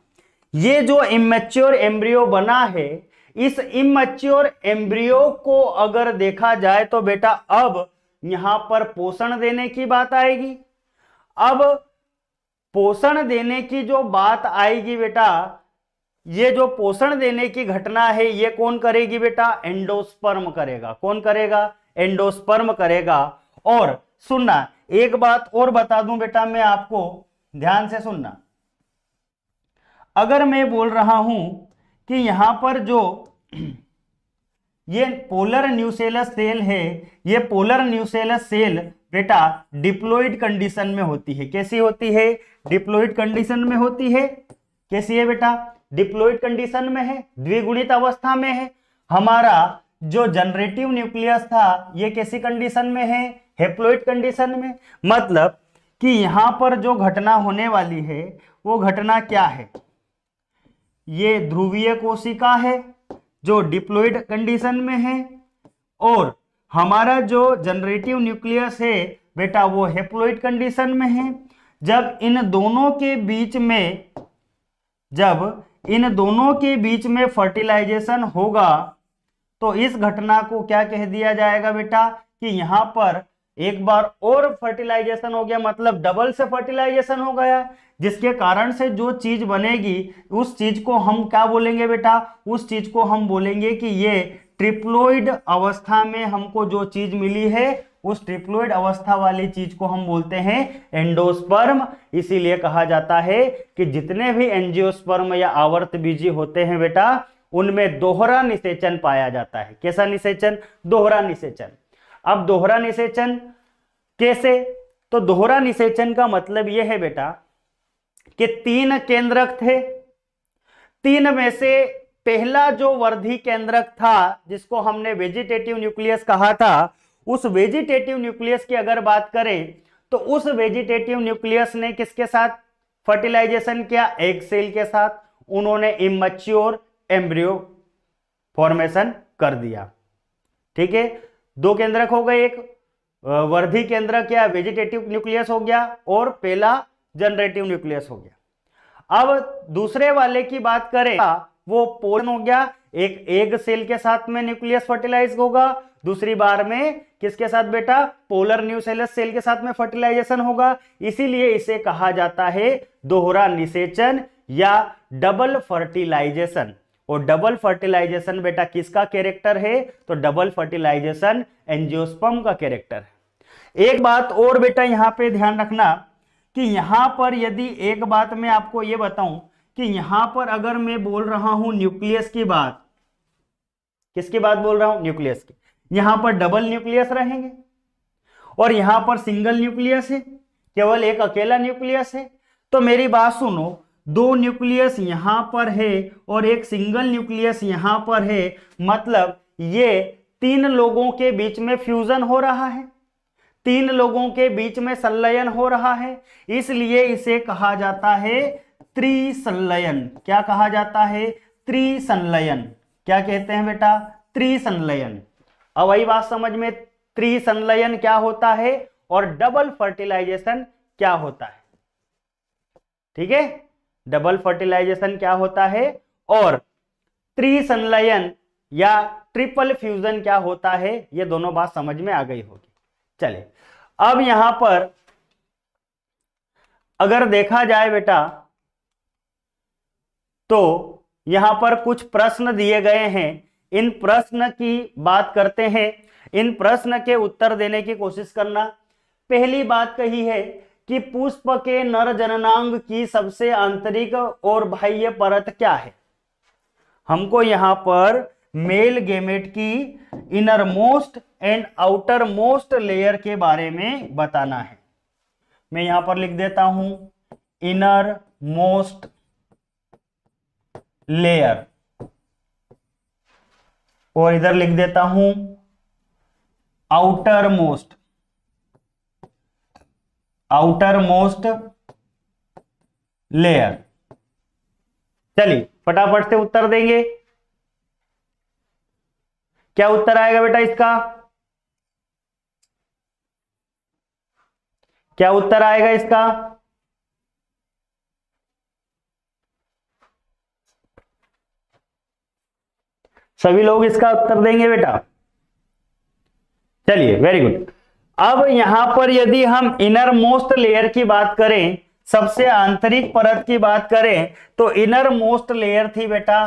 ये जो इमैच्योर एम्ब्रियो बना है, इस इमैच्योर एम्ब्रियो को अगर देखा जाए तो बेटा अब यहां पर पोषण देने की बात आएगी। अब पोषण देने की जो बात आएगी बेटा, ये जो पोषण देने की घटना है ये कौन करेगी बेटा? एंडोस्पर्म करेगा। कौन करेगा? एंडोस्पर्म करेगा। और सुनना, एक बात और बता दूं बेटा मैं आपको, ध्यान से सुनना। अगर मैं बोल रहा हूं कि यहां पर जो ये पोलर न्यूसेलस सेल है, ये पोलर न्यूसेलस सेल बेटा डिप्लॉइड कंडीशन में होती है। कैसी होती है? डिप्लॉइड कंडीशन में होती है। कैसी है बेटा? डिप्लॉइड कंडीशन में है, द्विगुणित अवस्था में है। हमारा जो जनरेटिव न्यूक्लियस था ये कैसी कंडीशन में है? हैप्लॉइड कंडीशन में। मतलब कि यहां पर जो घटना होने वाली है वो घटना क्या है? ये ध्रुवीय कोशिका है जो डिप्लॉइड कंडीशन में है, और हमारा जो जनरेटिव न्यूक्लियस है बेटा वो हैप्लॉइड कंडीशन में है। जब इन दोनों के बीच में फर्टिलाइजेशन होगा तो इस घटना को क्या कह दिया जाएगा बेटा? कि यहां पर एक बार और फर्टिलाइजेशन हो गया, मतलब डबल से फर्टिलाइजेशन हो गया, जिसके कारण से जो चीज बनेगी उस चीज को हम क्या बोलेंगे बेटा? उस चीज को हम बोलेंगे कि ये ट्रिप्लोइड अवस्था में हमको जो चीज मिली है उस ट्रिप्लोइड अवस्था वाली चीज को हम बोलते हैं एंडोस्पर्म। इसीलिए कहा जाता है कि जितने भी एंजियोस्पर्म या आवर्त बीजी होते हैं बेटा उनमें दोहरा निषेचन पाया जाता है। कैसा निषेचन? दोहरा निषेचन। अब दोहरा निषेचन कैसे? तो दोहरा निषेचन का मतलब यह है बेटा कि 3 केंद्रक थे, 3 में से पहला जो वर्धी केंद्रक था जिसको हमने वेजिटेटिव न्यूक्लियस कहा था, उस वेजिटेटिव न्यूक्लियस की अगर बात करें तो उस वेजिटेटिव न्यूक्लियस ने किसके साथ फर्टिलाइजेशन किया? एग सेल के साथ। उन्होंने इमैच्योर एम्ब्रियो फॉर्मेशन कर दिया। ठीक है, 2 केंद्रक हो गए, एक वर्धी केंद्रक या वेजिटेटिव न्यूक्लियस हो गया और पहला जनरेटिव न्यूक्लियस हो गया। अब दूसरे वाले की बात करें वो पोलन हो गया, एक एग सेल के साथ में न्यूक्लियस फर्टिलाइज होगा, दूसरी बार में किसके साथ बेटा? पोलर न्यूसेलस सेल के साथ में फर्टिलाइजेशन होगा। इसीलिए इसे कहा जाता है दोहरा निषेचन या डबल फर्टिलाइजेशन। और डबल फर्टिलाइजेशन बेटा किसका कैरेक्टर है? तो डबल फर्टिलाइजेशन एंजियोस्पर्म का कैरेक्टर है। एक बात और बेटा यहां पे ध्यान रखना कि यहां पर यदि एक बात मैं आपको यह बताऊं कि यहां पर अगर मैं बोल रहा हूं न्यूक्लियस की बात, किसकी बात बोल रहा हूं? न्यूक्लियस की। यहां पर डबल न्यूक्लियस रहेंगे और यहां पर सिंगल न्यूक्लियस है, केवल एक अकेला न्यूक्लियस है। तो मेरी बात सुनो, 2 न्यूक्लियस यहां पर है और एक सिंगल न्यूक्लियस यहां पर है, मतलब ये 3 लोगों के बीच में फ्यूजन हो रहा है, 3 लोगों के बीच में संलयन हो रहा है। इसलिए इसे कहा जाता है त्रिसंलयन। क्या कहा जाता है? त्रिसंलयन। क्या कहते हैं बेटा? त्रिसंलयन। अब वही बात समझ में, त्रिसंलयन क्या होता है और डबल फर्टिलाइजेशन क्या होता है। ठीक है, डबल फर्टिलाइजेशन क्या होता है और त्रिसंलयन या ट्रिपल फ्यूजन क्या होता है, ये दोनों बात समझ में आ गई होगी। चलिए अब यहां पर अगर देखा जाए बेटा तो यहां पर कुछ प्रश्न दिए गए हैं, इन प्रश्न की बात करते हैं, इन प्रश्न के उत्तर देने की कोशिश करना। पहली बात कही है कि पुष्प के नर जननांग की सबसे आंतरिक और बाह्य परत क्या है। हमको यहां पर मेल गेमेट की inner most and outer most layer के बारे में बताना है। मैं यहां पर लिख देता हूं इनर मोस्ट लेयर और इधर लिख देता हूं आउटर मोस्ट लेयर। चलिए फटाफट से उत्तर देंगे। क्या उत्तर आएगा बेटा इसका? क्या उत्तर आएगा इसका? सभी लोग इसका उत्तर देंगे बेटा? चलिए वेरी गुड। अब यहां पर यदि हम इनर मोस्ट लेयर की बात करें, सबसे आंतरिक परत की बात करें, तो इनर मोस्ट लेयर थी बेटा,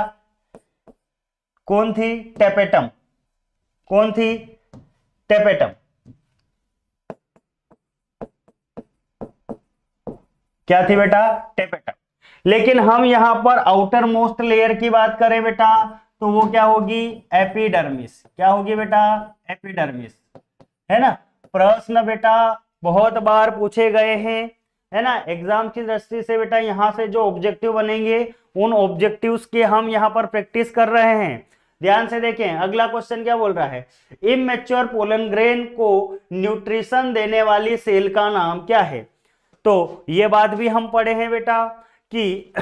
कौन थी? टेपेटम। कौन थी? टेपेटम। क्या थी बेटा? टेपेटम। लेकिन हम यहां पर आउटर मोस्ट लेयर की बात करें बेटा तो वो क्या होगी? एपिडर्मिस। क्या होगी बेटा? एपिडर्मिस, है ना। प्रश्न बेटा बहुत बार पूछे गए हैं, है ना, एग्जाम की दृष्टि से बेटा यहां से जो ऑब्जेक्टिव बनेंगे उन ऑब्जेक्टिव्स के हम यहां पर प्रैक्टिस कर रहे हैं। ध्यान से देखें अगला क्वेश्चन क्या बोल रहा है। इमैच्योर पोलन ग्रेन को न्यूट्रिशन देने वाली सेल का नाम क्या है? तो ये बात भी हम पढ़े हैं बेटा कि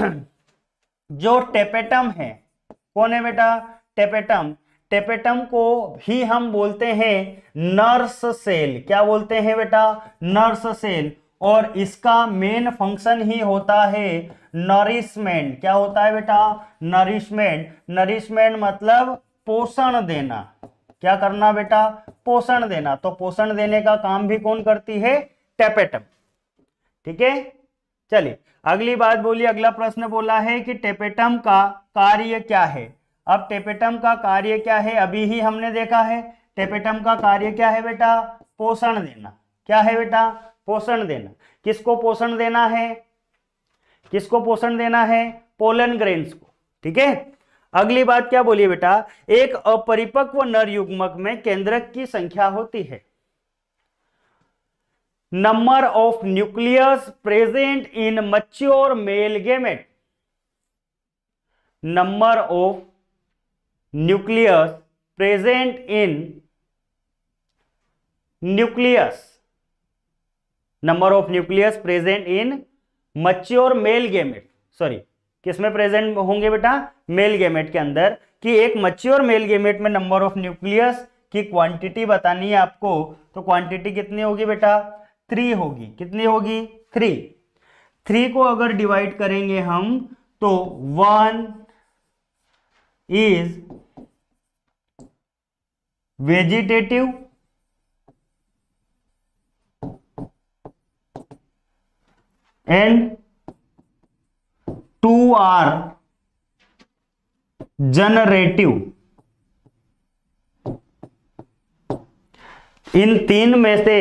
जो टेपेटम है, कौन है बेटा? टेपेटम। टेपेटम को भी हम बोलते हैं नर्स सेल। क्या बोलते हैं बेटा? Nurse cell. और इसका मेन फंक्शन ही होता है नरिशमेंट। क्या होता है बेटा? नरिशमेंट। नरिशमेंट मतलब पोषण देना। क्या करना बेटा? पोषण देना। तो पोषण देने का काम भी कौन करती है? टेपेटम। ठीक है। चलिए अगली बात बोलिए, अगला प्रश्न बोला है कि टेपेटम का कार्य क्या है। अब टेपेटम का कार्य क्या है? अभी ही हमने देखा है टेपेटम का कार्य क्या है बेटा? पोषण देना। क्या है बेटा? पोषण देना। किसको पोषण देना है? किसको पोषण देना है? पोलन ग्रेन्स को। ठीक है। अगली बात क्या बोलिए बेटा? एक अपरिपक्व नर युग्मक में केंद्रक की संख्या होती है। Number of nucleus present in mature male gamete. Number of nucleus present in nucleus. Number of nucleus present in mature male gamete. Sorry, किसमें प्रेजेंट होंगे बेटा? मेल गेमेट के अंदर। कि एक मैच्योर मेल गेमेट में नंबर ऑफ न्यूक्लियस की quantity बतानी है आपको। तो क्वांटिटी कितनी होगी बेटा? 3 होगी। कितनी होगी? 3। 3 को अगर डिवाइड करेंगे हम तो 1 is vegetative and 2 are generative. इन 3 में से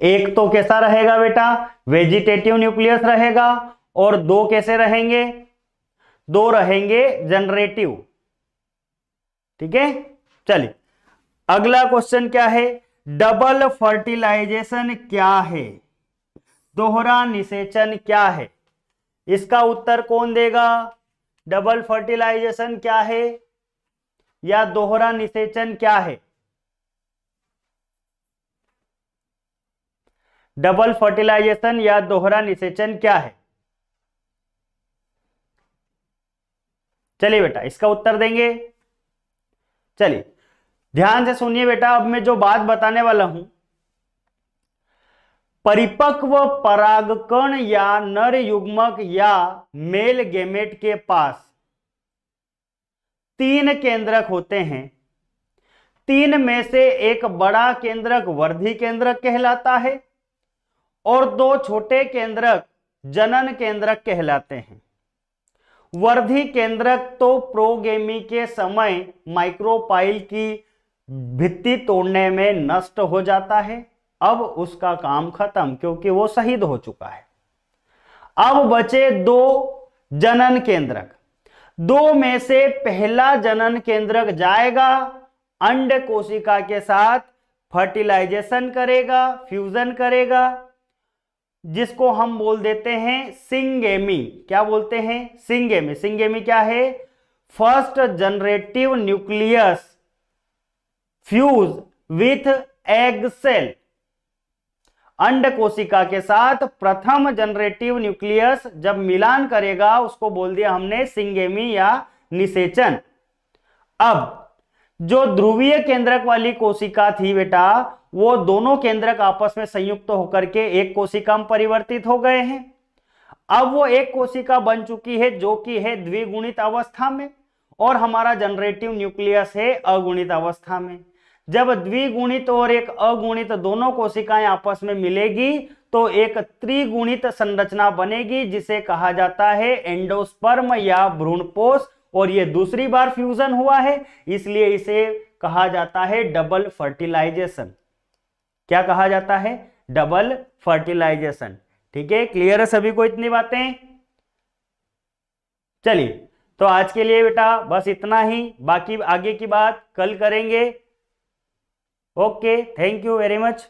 एक तो कैसा रहेगा बेटा? वेजिटेटिव न्यूक्लियस रहेगा। और 2 कैसे रहेंगे? 2 रहेंगे जनरेटिव। ठीक है। चलिए अगला क्वेश्चन क्या है? डबल फर्टिलाइजेशन क्या है? दोहरा निषेचन क्या है? इसका उत्तर कौन देगा? डबल फर्टिलाइजेशन क्या है या दोहरा निषेचन क्या है? डबल फर्टिलाइजेशन या दोहरा निषेचन क्या है? चलिए बेटा इसका उत्तर देंगे। चलिए ध्यान से सुनिए बेटा, अब मैं जो बात बताने वाला हूं, परिपक्व परागकण या नर युग्मक या मेल गेमेट के पास 3 केंद्रक होते हैं। तीन में से एक बड़ा केंद्रक वर्धी केंद्रक कहलाता है और दो छोटे केंद्रक जनन केंद्रक कहलाते हैं। वर्धी केंद्रक तो प्रोगेमी के समय माइक्रोपाइल की भित्ति तोड़ने में नष्ट हो जाता है, अब उसका काम खत्म क्योंकि वो शहीद हो चुका है। अब बचे दो जनन केंद्रक, दो में से पहला जनन केंद्रक जाएगा, अंड कोशिका के साथ फर्टिलाइजेशन करेगा, फ्यूजन करेगा, जिसको हम बोल देते हैं सिंगेमी। क्या बोलते हैं? सिंगेमी। सिंगेमी क्या है? First generative nucleus fuse with egg cell. अंड कोशिका के साथ प्रथम जनरेटिव न्यूक्लियस जब मिलान करेगा उसको बोल दिया हमने सिंगेमी या निषेचन। अब जो ध्रुवीय केंद्रक वाली कोशिका थी बेटा, वो दोनों केंद्रक आपस में संयुक्त होकर के एक कोशिका में परिवर्तित हो गए हैं। अब वो एक कोशिका बन चुकी है जो कि है द्विगुणित अवस्था में और हमारा जनरेटिव न्यूक्लियस है अगुणित अवस्था में। जब द्विगुणित और एक अगुणित दोनों कोशिकाएं आपस में मिलेगी तो एक त्रिगुणित संरचना बनेगी जिसे कहा जाता है एंडोस्पर्म या भ्रूणपोष, और ये दूसरी बार फ्यूजन हुआ है इसलिए इसे कहा जाता है डबल फर्टिलाइजेशन। क्या कहा जाता है? Double fertilization. ठीक है, क्लियर है सभी को इतनी बातें? चलिए, तो आज के लिए बेटा बस इतना ही, बाकी आगे की बात कल करेंगे। Okay, thank you very much.